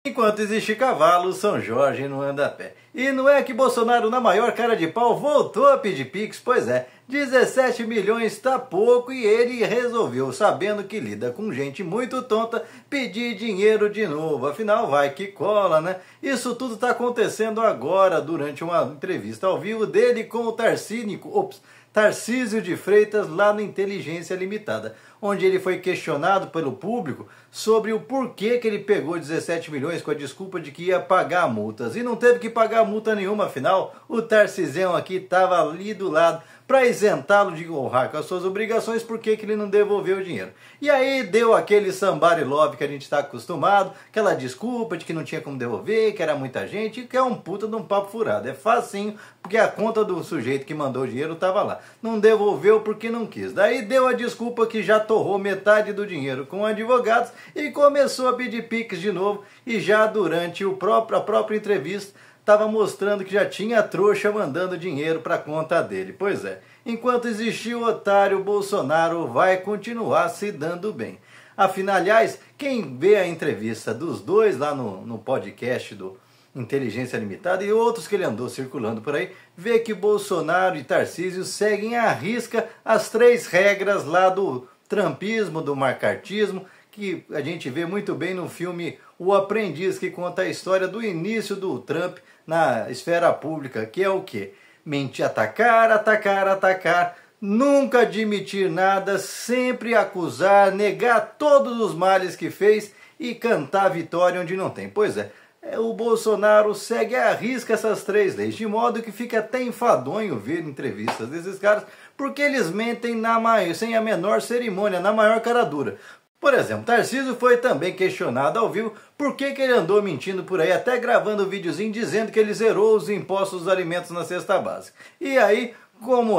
Enquanto existe cavalo, São Jorge não anda a pé. E não é que Bolsonaro, na maior cara de pau, voltou a pedir Pix? Pois é, 17 milhões tá pouco e ele resolveu, sabendo que lida com gente muito tonta, pedir dinheiro de novo. Afinal, vai que cola, né? Isso tudo tá acontecendo agora, durante uma entrevista ao vivo dele com o Tarcísio de Freitas, lá no Inteligência Limitada, onde ele foi questionado pelo público sobre o porquê que ele pegou 17 milhões com a desculpa de que ia pagar multas. E não teve que pagar multa nenhuma, afinal, o Tarcísio aqui estava ali do lado para isentá-lo de honrar com as suas obrigações, porque que ele não devolveu o dinheiro. E aí deu aquele somebody love que a gente está acostumado, aquela desculpa de que não tinha como devolver, que era muita gente, que é um puta de um papo furado. É facinho, porque a conta do sujeito que mandou o dinheiro estava lá. Não devolveu porque não quis. Daí deu a desculpa que já torrou metade do dinheiro com advogados e começou a pedir Pix de novo, e já durante a própria entrevista estava mostrando que já tinha trouxa mandando dinheiro para a conta dele. Pois é, enquanto existir o otário, Bolsonaro vai continuar se dando bem. Afinal, aliás, quem vê a entrevista dos dois lá no podcast do Inteligência Limitada e outros que ele andou circulando por aí, vê que Bolsonaro e Tarcísio seguem à risca as 3 regras lá do trumpismo, do macartismo, que a gente vê muito bem no filme O Aprendiz, que conta a história do início do Trump na esfera pública, que é o quê? Mentir, atacar, atacar, atacar, nunca admitir nada, sempre acusar, negar todos os males que fez e cantar vitória onde não tem. Pois é, o Bolsonaro segue à risca essas 3 leis, de modo que fica até enfadonho ver entrevistas desses caras, porque eles mentem sem a menor cerimônia, na maior cara dura. Por exemplo, Tarcísio foi também questionado ao vivo por que ele andou mentindo por aí, até gravando um videozinho dizendo que ele zerou os impostos dos alimentos na cesta básica. E aí,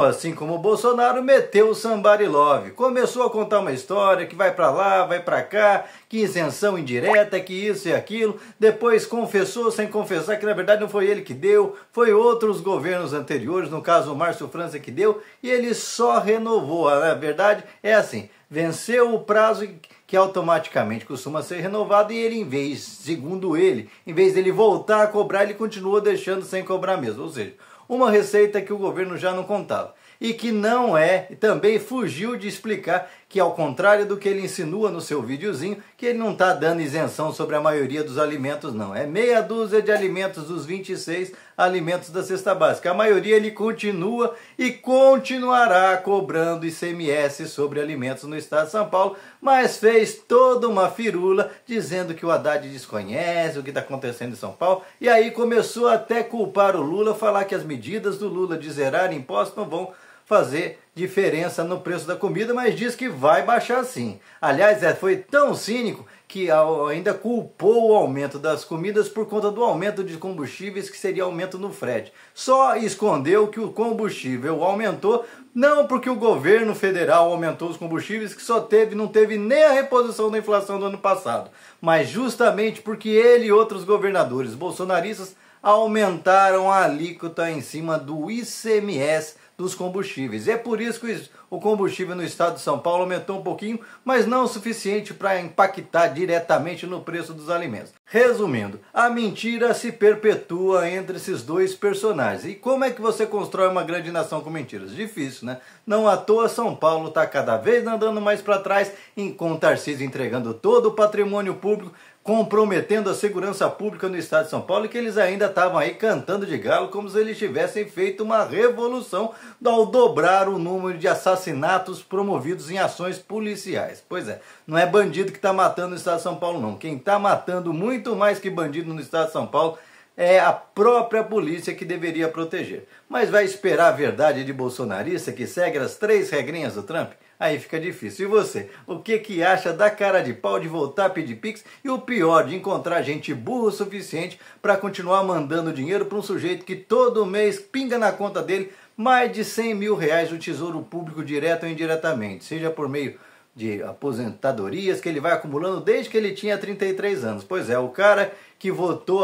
assim como o Bolsonaro, meteu o somebody love. Começou a contar uma história que vai pra lá, vai pra cá, que isenção indireta, que isso e aquilo. Depois confessou sem confessar que na verdade não foi ele que deu, foi outros governos anteriores, no caso o Márcio França que deu, e ele só renovou. Na verdade é assim, venceu o prazo que automaticamente costuma ser renovado, e ele, segundo ele, em vez dele voltar a cobrar, ele continuou deixando sem cobrar mesmo. Ou seja, uma receita que o governo já não contava. E que não é, também fugiu de explicar que, ao contrário do que ele insinua no seu videozinho, que ele não está dando isenção sobre a maioria dos alimentos, não. É meia dúzia de alimentos dos 26 alimentos da cesta básica. A maioria ele continua e continuará cobrando ICMS sobre alimentos no estado de São Paulo, mas fez toda uma firula dizendo que o Haddad desconhece o que está acontecendo em São Paulo, e aí começou até a culpar o Lula, falar que as medidas do Lula de zerar impostos não vão fazer diferença no preço da comida, mas diz que vai baixar sim. Aliás, foi tão cínico que ainda culpou o aumento das comidas por conta do aumento de combustíveis, que seria aumento no frete. Só escondeu que o combustível aumentou, não porque o governo federal aumentou os combustíveis, que não teve nem a reposição da inflação do ano passado, mas justamente porque ele e outros governadores bolsonaristas aumentaram a alíquota em cima do ICMS dos combustíveis. É por isso que o combustível no estado de São Paulo aumentou um pouquinho, mas não o suficiente para impactar diretamente no preço dos alimentos. Resumindo, a mentira se perpetua entre esses dois personagens. E como é que você constrói uma grande nação com mentiras? Difícil, né? Não à toa São Paulo está cada vez andando mais para trás, com o Tarcísio entregando todo o patrimônio público, comprometendo a segurança pública no estado de São Paulo, e que eles ainda estavam aí cantando de galo como se eles tivessem feito uma revolução ao dobrar o número de assassinatos promovidos em ações policiais. Pois é, não é bandido que está matando no estado de São Paulo, não. Quem está matando muito mais que bandido no estado de São Paulo é a própria polícia, que deveria proteger. Mas vai esperar a verdade de bolsonarista que segue as 3 regrinhas do Trump? Aí fica difícil. E você? O que acha da cara de pau de voltar a pedir Pix? E o pior, de encontrar gente burra o suficiente para continuar mandando dinheiro para um sujeito que todo mês pinga na conta dele mais de 100 mil reais do Tesouro Público, direto ou indiretamente, seja por meio de aposentadorias que ele vai acumulando desde que ele tinha 33 anos. Pois é, o cara que votou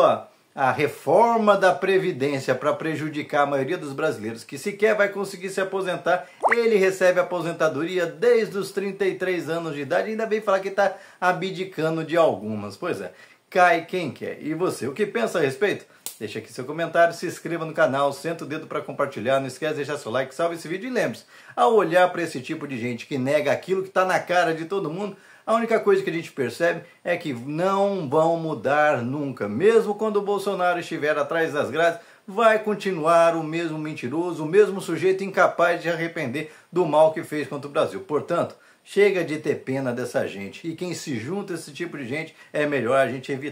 a reforma da Previdência para prejudicar a maioria dos brasileiros que sequer vai conseguir se aposentar, ele recebe aposentadoria desde os 33 anos de idade e ainda vem falar que está abdicando de algumas. Pois é, cai quem quer. E você, o que pensa a respeito? Deixa aqui seu comentário, se inscreva no canal, senta o dedo para compartilhar, não esquece de deixar seu like, salve esse vídeo e lembre-se, ao olhar para esse tipo de gente que nega aquilo que está na cara de todo mundo, a única coisa que a gente percebe é que não vão mudar nunca. Mesmo quando o Bolsonaro estiver atrás das grades, vai continuar o mesmo mentiroso, o mesmo sujeito incapaz de arrepender do mal que fez contra o Brasil. Portanto, chega de ter pena dessa gente. E quem se junta a esse tipo de gente, é melhor a gente evitar.